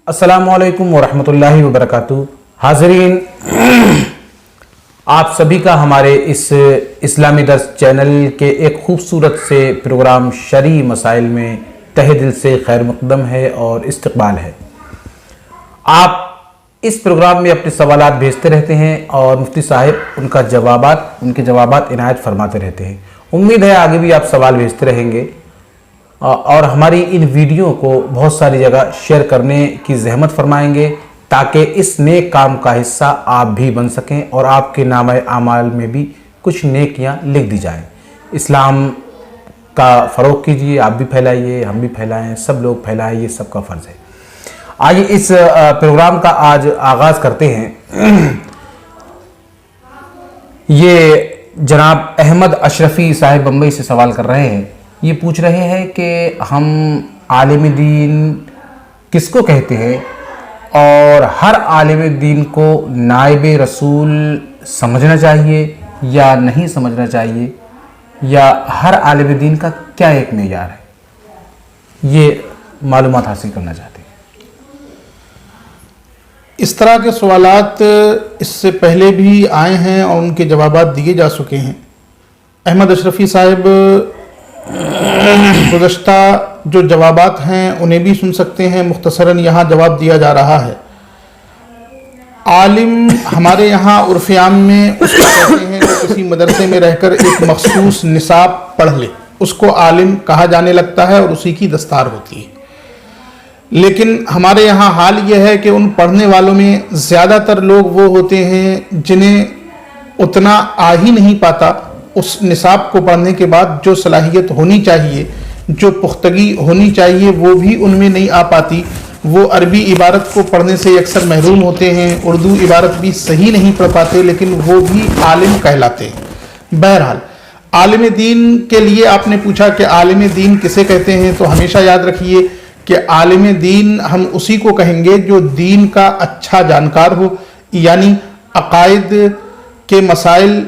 अस्सलामु अलैकुम वरहमतुल्लाहि वबरकातुहू। हाज़रीन, आप सभी का हमारे इस इस्लामी दर्स चैनल के एक खूबसूरत से प्रोग्राम शरई मसाइल में तहे दिल से खैर मक़दम है और इस्तक़बाल है। आप इस प्रोग्राम में अपने सवालात भेजते रहते हैं और मुफ्ती साहिब उनके जवाबात इनायत फरमाते रहते हैं। उम्मीद है आगे भी आप सवाल भेजते रहेंगे और हमारी इन वीडियो को बहुत सारी जगह शेयर करने की ज़हमत फरमाएंगे ताकि इस नेक काम का हिस्सा आप भी बन सकें और आपके नामे आमाल में भी कुछ नेकियां लिख दी जाएं। इस्लाम का फ़रोग़ कीजिए, आप भी फैलाइए, हम भी फैलाएं, सब लोग फैलाएं, ये सबका फ़र्ज़ है। आइए इस प्रोग्राम का आज आगाज़ करते हैं। ये जनाब अहमद अशरफ़ी साहिब बम्बई से सवाल कर रहे हैं। ये पूछ रहे हैं कि हम आलिम दीन किसको कहते हैं और हर आलिम दीन को नाइब रसूल समझना चाहिए या नहीं समझना चाहिए, या हर आलिम दीन का क्या एक मेयार है, ये मालूमात हासिल करना चाहते हैं। इस तरह के सवालात इससे पहले भी आए हैं और उनके जवाबात दिए जा चुके हैं। अहमद अशरफ़ी साहिब गुज़श्ता जो जवाबात हैं उन्हें भी सुन सकते हैं। मुख्तसरन यहाँ जवाब दिया जा रहा है। आलिम हमारे यहाँ उर्फ़ आम में उसको कहते हैं कि किसी मदरसे में रहकर एक मखसूस निसाब पढ़ ले, उसको आलिम कहा जाने लगता है और उसी की दस्तार होती है। लेकिन हमारे यहाँ हाल यह है कि उन पढ़ने वालों में ज़्यादातर लोग वो होते हैं जिन्हें उतना आ ही नहीं पाता। उस निसाब को पढ़ने के बाद जो सलाहियत होनी चाहिए, जो पुख्तगी होनी चाहिए, वो भी उनमें नहीं आ पाती। वो अरबी इबारत को पढ़ने से अक्सर महरूम होते हैं, उर्दू इबारत भी सही नहीं पढ़ पाते, लेकिन वो भी आलिम कहलाते हैं। बहरहाल, आलिम दीन के लिए आपने पूछा कि आलिम दीन किसे कहते हैं, तो हमेशा याद रखिए कि आलिम दीन हम उसी को कहेंगे जो दीन का अच्छा जानकार हो, यानी अकायद के मसाइल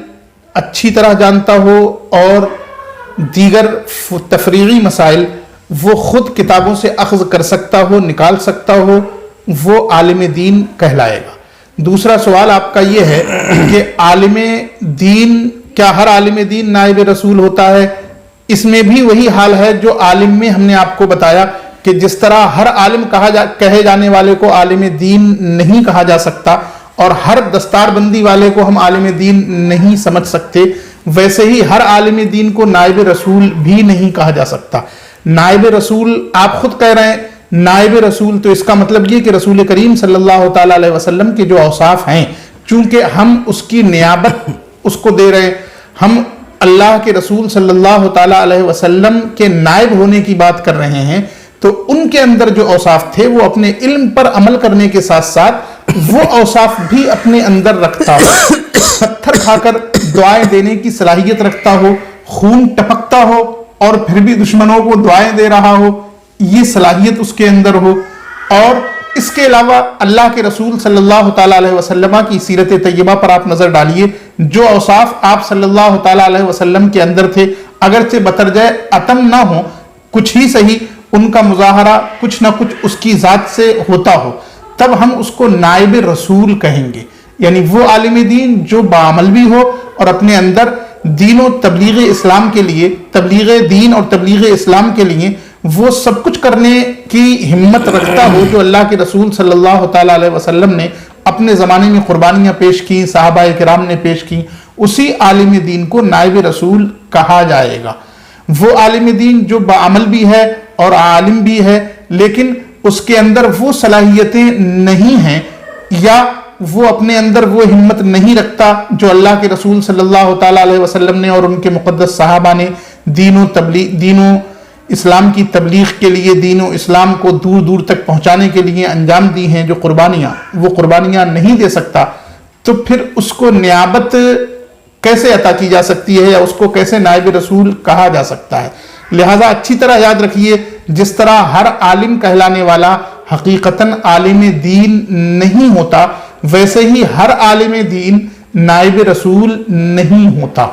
अच्छी तरह जानता हो और दीगर तफरीगी मसाइल वो ख़ुद किताबों से अख़ज़ कर सकता हो, निकाल सकता हो, वो आलिम दीन कहलाएगा। दूसरा सवाल आपका ये है कि आलिम दीन, क्या हर आलिम दीन नाइब रसूल होता है? इसमें भी वही हाल है जो आलिम में हमने आपको बताया कि जिस तरह हर आलिम कहे जाने वाले को आलिम दीन नहीं कहा जा सकता और हर दस्तारबंदी वाले को हम आलिम दीन नहीं समझ सकते, वैसे ही हर आलिम दीन को नाइब रसूल भी नहीं कहा जा सकता। नाइब रसूल आप खुद कह रहे हैं नाइब रसूल, तो इसका मतलब ये कि रसूल करीम सल्लल्लाहु ताला अलैहि वसल्लम के जो औसाफ हैं, चूंकि हम उसकी नियाबत उसको दे रहे हैं, हम अल्लाह के रसूल सल्लल्लाहु ताला अलैहि वसल्लम के नाइब होने की बात कर रहे हैं, तो उनके अंदर जो औसाफ थे वो अपने इल्म पर अमल करने के साथ साथ वो औसाफ भी अपने अंदर रखता हो। पत्थर खाकर दुआएं देने की सलाहियत रखता हो, खून टपकता हो और फिर भी दुश्मनों को दुआएं दे रहा हो, ये सलाहियत उसके अंदर हो। और इसके अलावा अल्लाह के रसूल सल्लल्लाहु ताला अलैहि वसल्लम की सीरत तैयबा पर आप नजर डालिए, जो औसाफ आप सल्लल्लाहु ताला अलैहि वसल्लम के अंदर थे, अगरचे बतरजे अतम ना हो, कुछ ही सही उनका मुजाहरा कुछ ना कुछ उसकी जात से होता हो, तब हम उसको नाइब रसूल कहेंगे। यानी वो आलिम दीन जो बाअमल भी हो और अपने अंदर दीन और तबलीग इस्लाम के लिए, तबलीग दीन और तबलीग इस्लाम के लिए वो सब कुछ करने की हिम्मत रखता हो जो अल्लाह के रसूल सल्लल्लाहु ताला अलैहि वसल्लम ने अपने ज़माने में कुर्बानियाँ पेश की, सहाबाए किराम ने पेश की, उसी आलिम दीन को नाइब रसूल कहा जाएगा। वो आलिम दीन जो बाअमल भी है और आलिम भी है, लेकिन उसके अंदर वो सलाहियतें नहीं हैं या वो अपने अंदर वो हिम्मत नहीं रखता जो अल्लाह के रसूल सल्लल्लाहु ताला अलैहि वसल्लम ने और उनके मुक़द्दस सहाबा ने दीनों इस्लाम की तबलीग के लिए, दीनों इस्लाम को दूर दूर तक पहुंचाने के लिए अंजाम दी हैं, जो वो कुर्बानियाँ नहीं दे सकता, तो फिर उसको नियाबत कैसे अता की जा सकती है या उसको कैसे नाइब रसूल कहा जा सकता है? लिहाजा अच्छी तरह याद रखिए, जिस तरह हर आलिम कहलाने वाला हकीकतन आलिम दीन नहीं होता, वैसे ही हर आलिम दीन नाइब रसूल नहीं होता।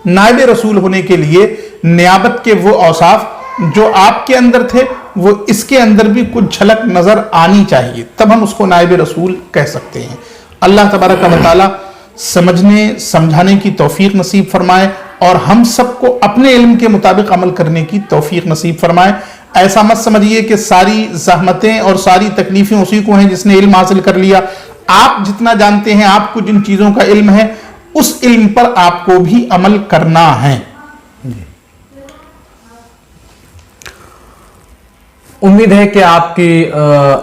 नाइब रसूल होने के लिए नियाबत के वो औसाफ جو آپ کے اندر تھے وہ اس کے اندر بھی کچھ جھلک نظر آنی چاہیے، تب ہم اس کو نائب رسول کہہ سکتے ہیں۔ اللہ تبارک و تعالی سمجھنے سمجھانے کی توفیق نصیب فرمائے اور ہم سب کو اپنے علم کے مطابق عمل کرنے کی توفیق نصیب فرمائے۔ ایسا مت سمجھیے کہ ساری زحمتیں اور ساری تکلیفیں اسی کو ہیں جس نے علم حاصل کر لیا۔ آپ جتنا جانتے ہیں، آپ کو جن چیزوں کا علم ہے، اس علم پر آپ کو بھی عمل کرنا ہے۔ امید ہے کہ آپ کی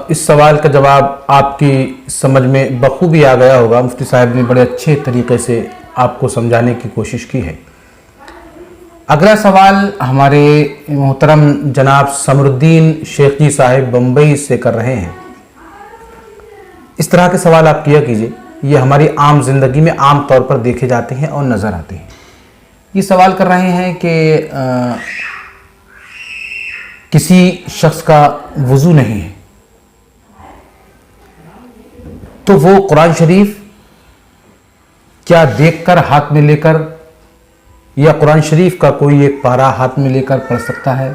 اس سوال کا جواب آپ کی سمجھ میں بخوبی آ گیا ہوگا۔ مفتی صاحب نے بڑے اچھے طریقے سے آپ کو سمجھانے کی کوشش کی ہے۔ اگلا سوال ہمارے محترم جناب سمر الدین شیخ جی صاحب بمبئی سے کر رہے ہیں۔ اس طرح کے سوال آپ کیا کیجئے، یہ ہماری عام زندگی میں عام طور پر دیکھے جاتے ہیں اور نظر آتے ہیں۔ یہ سوال کر رہے ہیں کہ کسی شخص کا وضو نہیں ہے تو وہ قرآن شریف کیا دیکھ کر ہاتھ میں لے کر یا قرآن شریف کا کوئی ایک پارہ ہاتھ میں لے کر پڑھ سکتا ہے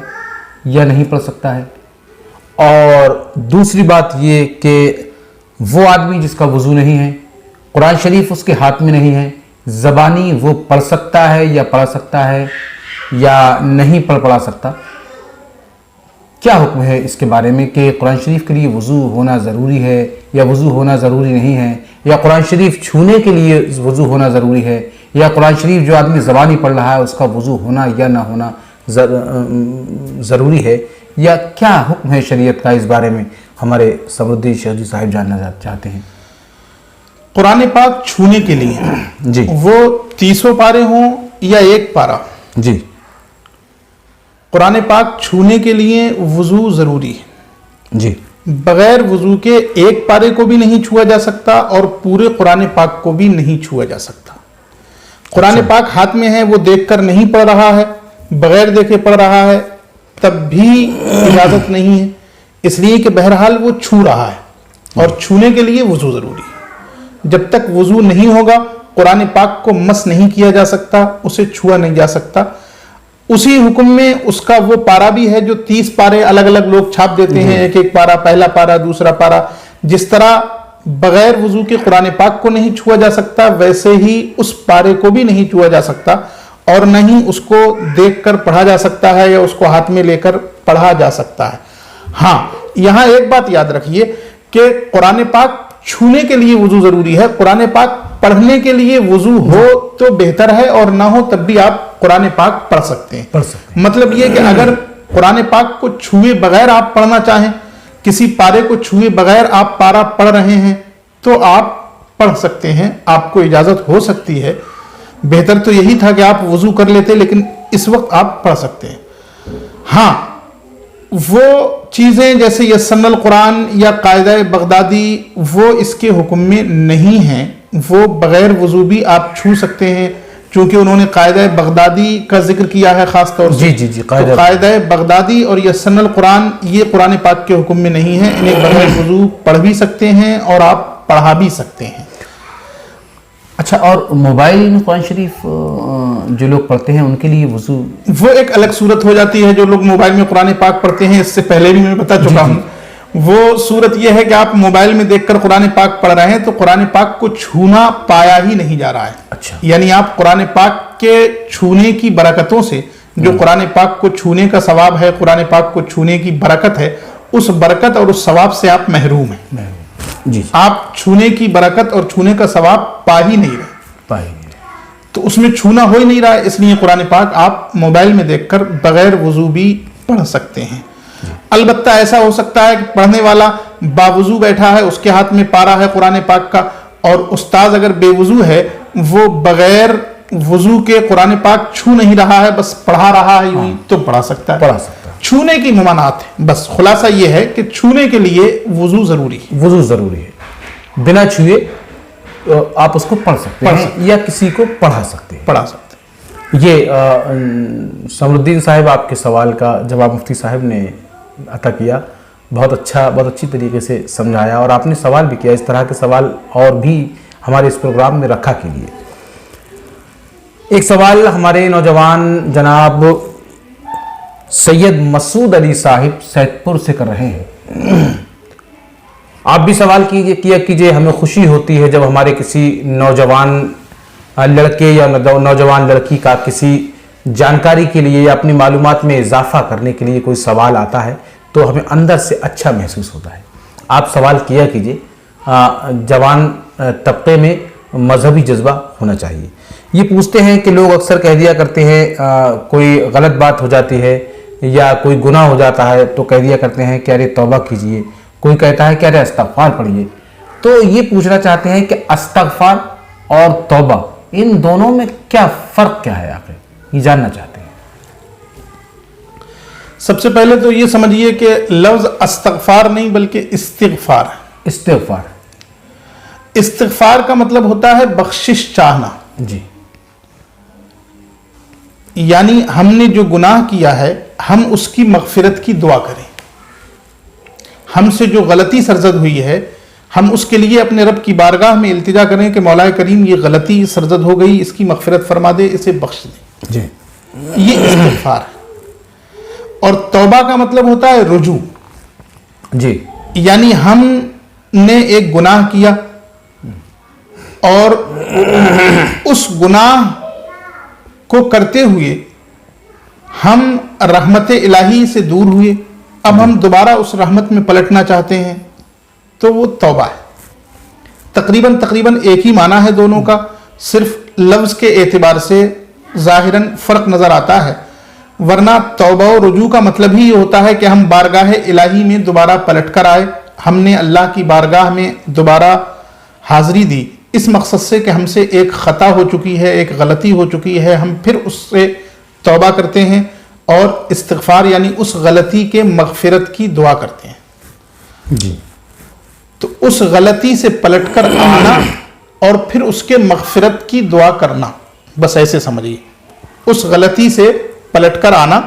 یا نہیں پڑھ سکتا ہے؟ اور دوسری بات یہ کہ وہ آدمی جس کا وضو نہیں ہے، قرآن شریف اس کے ہاتھ میں نہیں ہے، زبانی وہ پڑھ سکتا ہے یا پڑھ سکتا ہے یا نہیں پڑھا سکتا؟ کیا حکم ہے اس کے بارے میں کہ قرآن شریف کے لیے وضو ہونا ضروری ہے یا وضو ہونا ضروری نہیں ہے، یا قرآن شریف چھونے کے لیے وضو ہونا ضروری ہے، یا قرآن شریف جو آدمی زبانی پڑھ رہا ہے اس کا وضو ہونا یا نہ ہونا ضروری ہے، یا کیا حکم ہے شریعت کا اس بارے میں؟ ہمارے سمر الدین شیخ جی صاحب جاننا چاہتے ہیں۔ قرآن پاک چھونے کے لیے جی، وہ 300 پارے ہوں یا ایک پارہ، جی، قرآن پاک چھونے کے لیے وضو ضروری ہے۔ جی، بغیر وضو کے ایک پارے کو بھی نہیں چھوا جا سکتا اور پورے قرآن پاک کو بھی نہیں چھوا جا سکتا۔ قرآن پاک ہاتھ میں ہے، وہ دیکھ کر نہیں پڑھ رہا ہے، بغیر دیکھے پڑھ رہا ہے، تب بھی اجازت نہیں ہے، اس لیے کہ بہرحال وہ چھو رہا ہے اور چھونے کے لیے وضو ضروری ہے۔ جب تک وضو نہیں ہوگا قرآن پاک کو مس نہیں کیا جا سکتا، اسے چھوا نہیں جا سکتا۔ اسی حکم میں اس کا وہ پارا بھی ہے جو 30 پارے الگ الگ لوگ چھاپ دیتے ہیں، ایک ایک پارا، پہلا پارا، دوسرا پارا۔ جس طرح بغیر وضو کے قرآن پاک کو نہیں چھوا جا سکتا، ویسے ہی اس پارے کو بھی نہیں چھوا جا سکتا اور نہ ہی اس کو دیکھ کر پڑھا جا سکتا ہے یا اس کو ہاتھ میں لے کر پڑھا جا سکتا ہے۔ ہاں، یہاں ایک بات یاد رکھیے کہ قرآن پاک چھونے کے لیے وضو ضروری ہے، قرآن پاک پڑھنے کے لیے وضو ہو تو بہتر ہے اور نہ ہو تب بھی آپ قرآن پاک پڑھ سکتے ہیں۔ مطلب یہ کہ اگر قرآن پاک کو چھوئے بغیر آپ پڑھنا چاہیں، کسی پارے کو چھوئے بغیر آپ پارا پڑھ رہے ہیں تو آپ پڑھ سکتے ہیں، آپ کو اجازت ہو سکتی ہے۔ بہتر تو یہی تھا کہ آپ وضو کر لیتے، لیکن اس وقت آپ پڑھ سکتے ہیں۔ ہاں، وہ چیزیں جیسے یسن القرآن یا قاعدہ بغدادی وہ اس کے حکم میں نہیں ہیں، وہ بغیر وضو بھی آپ چھو سکتے ہیں، چونکہ انہوں نے قاعدہ بغدادی کا ذکر کیا ہے خاص طور سے۔ جی، قاعدہ بغدادی اور یسن القرآن یہ قرآن پاک کے حکم میں نہیں ہے، انہیں بغیر وضو پڑھ بھی سکتے ہیں اور آپ پڑھا بھی سکتے ہیں۔ اچھا، اور موبائل میں قرآن شریف جو لوگ پڑھتے ہیں ان کے لیے وضو؟ وہ ایک الگ صورت ہو جاتی ہے۔ جو لوگ موبائل میں قرآن پاک پڑھتے ہیں، اس سے پہلے بھی میں بتا چکا ہوں، وہ صورت یہ ہے کہ آپ موبائل میں دیکھ کر قرآن پاک پڑھ رہے ہیں تو قرآن پاک کو چھونا پایا ہی نہیں جا رہا ہے۔ اچھا، یعنی آپ قرآن پاک کے چھونے کی برکتوں سے، جو قرآن پاک کو چھونے کا ثواب ہے، قرآن پاک کو چھونے کی برکت ہے، اس برکت اور اس ثواب سے آپ محروم ہیں۔ جی، آپ چھونے کی برکت اور چھونے کا ثواب پا ہی نہیں رہے، تو اس میں چھونا ہو ہی نہیں رہا ہے، اس لیے قرآن پاک آپ موبائل میں دیکھ کر بغیر وضو بھی پڑھ سکتے ہیں۔ البتہ ایسا ہو سکتا ہے کہ پڑھنے والا باوضو بیٹھا ہے، اس کے ہاتھ میں پارا ہے قرآن پاک کا، اور استاد اگر بے وضو ہے، وہ بغیر وضو کے قرآن پاک چھو نہیں رہا ہے، بس پڑھا رہا ہے یوں ہی، تو پڑھا سکتا ہے۔ پڑھا سکتا ہے۔ چھونے کی ممانعات ہے، بس خلاصہ یہ ہے کہ چھونے کے لیے وضو ضروری ہے۔ وضو ضروری ہے، بنا چھوئے آپ اس کو پڑھ سکتے ہیں یا کسی کو پڑھا سکتے ہیں۔ پڑھا سکتے ہیں۔ یہ سمر الدین صاحب آپ کے سوال کا جواب مفتی صاحب نے عطا کیا، بہت اچھا، بہت اچھی طریقے سے سمجھایا، اور آپ نے سوال بھی کیا، اس طرح کے سوال اور بھی ہمارے اس پروگرام میں رکھا کیجیے۔ ایک سوال ہمارے نوجوان جناب सैयद मसूद अली साहिब सैदपुर से कर रहे हैं। आप भी सवाल किया कीजिए। हमें खुशी होती है जब हमारे किसी नौजवान लड़के या नौजवान लड़की का किसी जानकारी के लिए या अपनी मालूमात में इजाफा करने के लिए कोई सवाल आता है तो हमें अंदर से अच्छा महसूस होता है। आप सवाल किया कीजिए। जवान तबके में मजहबी जज्बा होना चाहिए। ये पूछते हैं कि लोग अक्सर कह दिया करते हैं कोई गलत बात हो जाती है या कोई गुनाह हो जाता है तो कह दिया करते हैं कि अरे तौबा कीजिए। कोई कहता है कि अरे इस्तग़फ़ार पढ़िए। तो ये पूछना चाहते हैं कि इस्तग़फ़ार और तौबा इन दोनों में क्या फ़र्क क्या है, आखिर ये जानना चाहते हैं। सबसे पहले तो ये समझिए कि लफ्ज़ इस्तग़फ़ार नहीं बल्कि इस्तिग़फ़ार। इस्तिग़फ़ार इस्तिग़फ़ार का मतलब होता है बख्शिश चाहना। जी, यानी हमने जो गुनाह किया है हम उसकी मग़फ़िरत की दुआ करें। हमसे जो गलती सरजद हुई है हम उसके लिए अपने रब की बारगाह में इल्तिजा करें कि मौला करीम ये गलती सरजद हो गई, इसकी मग़फ़िरत फरमा दे, इसे बख्श दे। जी, ये इस्तिग़फ़ार है। और तौबा का मतलब होता है रुजू। जी, यानी हमने एक गुनाह किया और उस गुनाह को करते हुए हम रहमत इलाही से दूर हुए, अब हम दोबारा उस रहमत में पलटना चाहते हैं, तो वो तौबा है। तकरीबन एक ही माना है दोनों का, सिर्फ लफ्ज के एतबार से ज़ाहिरन फ़र्क नज़र आता है, वरना तौबा और रुजू का मतलब ही होता है कि हम बारगाह इलाही में दोबारा पलट कर आए। हमने अल्लाह की बारगाह में दोबारा हाज़री दी इस मकसद से कि हमसे एक ख़ता हो चुकी है, एक गलती हो चुकी है, हम फिर उससे तौबा करते हैं और इस्तिग़फ़ार यानी उस गलती के मग़फ़िरत की दुआ करते हैं। जी, तो उस गलती से पलटकर आना और फिर उसके मग़फ़िरत की दुआ करना, बस ऐसे समझिए। उस गलती से पलटकर आना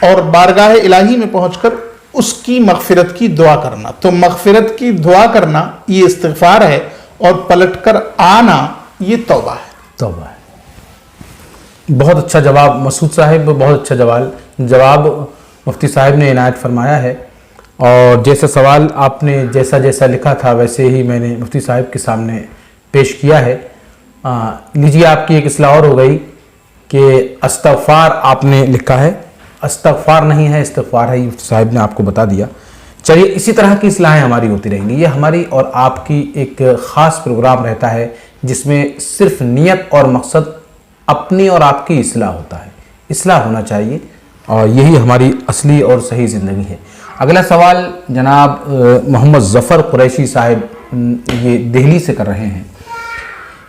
और बारगाह इलाही में पहुंचकर उसकी मग़फ़िरत की दुआ करना। तो मग़फ़िरत की दुआ करना ये इस्तिग़फ़ार है और पलटकर आना ये तौबा है। तौबा है। बहुत अच्छा जवाब मसूद साहिब, बहुत अच्छा जवाब मुफ्ती साहिब ने इनायत फरमाया है। और जैसा सवाल आपने जैसा जैसा लिखा था वैसे ही मैंने मुफ्ती साहिब के सामने पेश किया है। लीजिए, आपकी एक इस्लाह और हो गई कि इस्तग़फ़ार आपने लिखा है, इस्तग़फ़ार नहीं है इस्तिग़फ़ार है, मुफ्ती साहिब ने आपको बता दिया। चलिए, इसी तरह की इस्लाहें हमारी होती रहेंगी। ये हमारी और आपकी एक ख़ास प्रोग्राम रहता है जिसमें सिर्फ नियत और मकसद अपनी और आपकी इस्लाह होता है। इस्लाह होना चाहिए और यही हमारी असली और सही ज़िंदगी है। अगला सवाल जनाब मोहम्मद ज़फ़र कुरैशी साहिब ये दिल्ली से कर रहे हैं।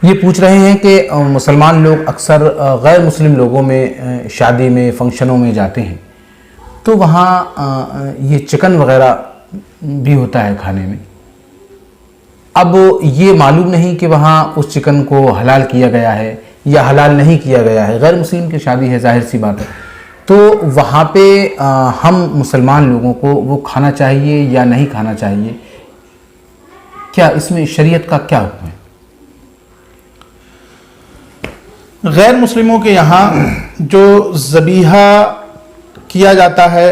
ये पूछ रहे हैं कि मुसलमान लोग अक्सर गैर मुस्लिम लोगों में शादी में फंक्शनों में जाते हैं तो वहाँ ये चिकन वगैरह भी होता है खाने में। अब ये मालूम नहीं कि वहाँ उस चिकन को हलाल किया गया है या हलाल नहीं किया गया है। गैर मुस्लिम की शादी है, जाहिर सी बात है। तो वहाँ पे हम मुसलमान लोगों को वो खाना चाहिए या नहीं खाना चाहिए? क्या इसमें शरीयत का क्या हुक्म है? गैर मुस्लिमों के यहाँ जो ज़बीहा किया जाता है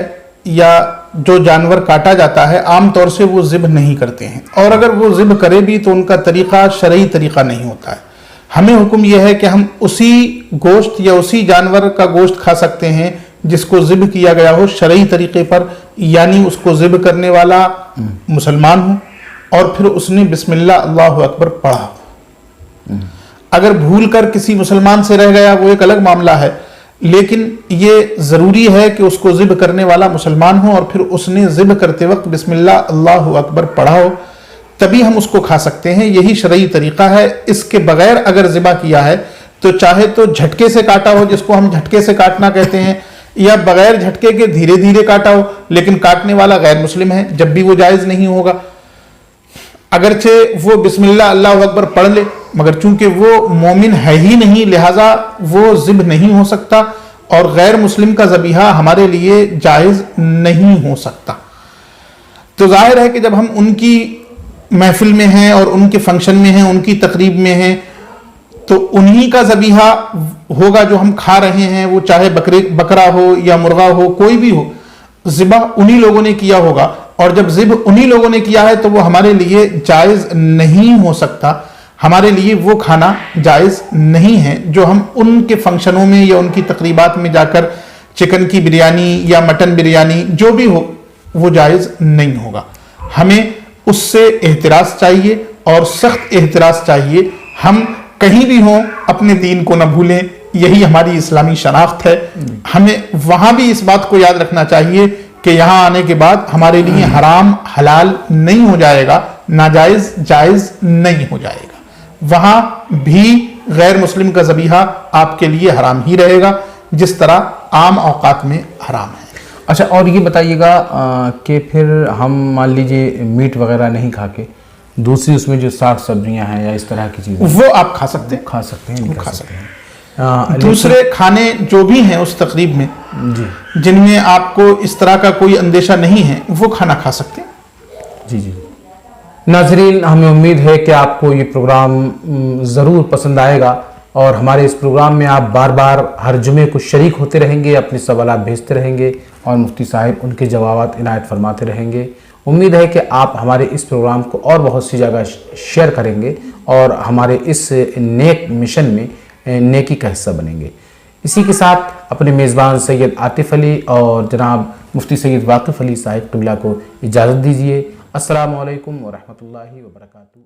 या जो जानवर काटा जाता है आम तौर से वो ज़िब्ह नहीं करते हैं, और अगर वो ज़िब्ह करे भी तो उनका तरीक़ा शरई तरीक़ा नहीं होता है। हमें हुक्म यह है कि हम उसी गोश्त या उसी जानवर का गोश्त खा सकते हैं जिसको ज़िब्ह किया गया हो शरई तरीक़े पर, यानी उसको ज़िब्ह करने वाला मुसलमान हो और फिर उसने बिस्मिल्लाह अल्लाहु अकबर पढ़ा हो। अगर भूल कर किसी मुसलमान से रह गया वो एक अलग मामला है, लेकिन ये ज़रूरी है कि उसको ज़िब्ह करने वाला मुसलमान हो और फिर उसने ज़िब्ह करते वक्त बिस्मिल्लाह अल्लाहु अकबर पढ़ा हो, तभी हम उसको खा सकते हैं। यही शरई तरीक़ा है। इसके बगैर अगर ज़िबा किया है तो चाहे तो झटके से काटा हो, जिसको हम झटके से काटना कहते हैं, या बगैर झटके के धीरे धीरे काटा हो, लेकिन काटने वाला गैर मुस्लिम है, जब भी वो जायज़ नहीं होगा। अगरचे वो बिस्मिल्लाह अल्लाहु अकबर पढ़ ले, मगर चूंकि वो मोमिन है ही नहीं, लिहाजा वो ज़िब्ह नहीं हो सकता और गैर मुस्लिम का ज़बीहा हमारे लिए जायज़ नहीं हो सकता। तो जाहिर है कि जब हम उनकी महफिल में हैं और उनके फंक्शन में हैं, उनकी तकरीब में हैं, तो उन्हीं का ज़बीहा होगा जो हम खा रहे हैं, वो चाहे बकरा हो या मुर्गा हो, कोई भी हो, ज़िबा उन्हीं लोगों ने किया होगा। और जब ज़िब उन्हीं लोगों ने किया है तो वो हमारे लिए जायज़ नहीं हो सकता, हमारे लिए वो खाना जायज़ नहीं है जो हम उनके फंक्शनों में या उनकी तकरीबात में जाकर चिकन की बिरयानी या मटन बिरयानी जो भी हो, वो जायज़ नहीं होगा। हमें उससे एहतिराज़ चाहिए और सख्त एहतिराज़ चाहिए। हम कहीं भी हों अपने दीन को न भूलें, यही हमारी इस्लामी शनाख्त है। हमें वहाँ भी इस बात को याद रखना चाहिए कि यहाँ आने के बाद हमारे लिए हराम हलाल नहीं हो जाएगा, नाजायज़ जायज़ नहीं हो जाएगा। वहाँ भी गैर मुस्लिम का ज़बीहा आपके लिए हराम ही रहेगा, जिस तरह आम औकात में हराम है। अच्छा, और ये बताइएगा कि फिर हम मान लीजिए मीट वगैरह नहीं खा के दूसरी उसमें जो साग सब्जियां हैं या इस तरह की चीज़ें, वो आप खा सकते हैं, खा सकते हैं, खा सकते हैं। दूसरे खाने जो भी हैं उस तकरीब में जी जिनमें आपको इस तरह का कोई अंदेशा नहीं है, वो खाना खा सकते हैं। जी जी। नाज़रीन, हमें उम्मीद है कि आपको ये प्रोग्राम ज़रूर पसंद आएगा और हमारे इस प्रोग्राम में आप बार बार हर जुमे को शरीक होते रहेंगे, अपने सवालात भेजते रहेंगे और मुफ्ती साहिब उनके जवाबात इनायत फरमाते रहेंगे। उम्मीद है कि आप हमारे इस प्रोग्राम को और बहुत सी जगह शेयर करेंगे और हमारे इस नेक मिशन में नेकी का हिस्सा बनेंगे। इसी के साथ अपने मेज़बान सैयद आतिफ़ अली और जनाब मुफ्ती सैयद वाक़िफ़ अली साहिब क़िबला को इजाज़त दीजिए। अस्सलामु अलैकुम व रहमतुल्लाहि व बरकातुहू।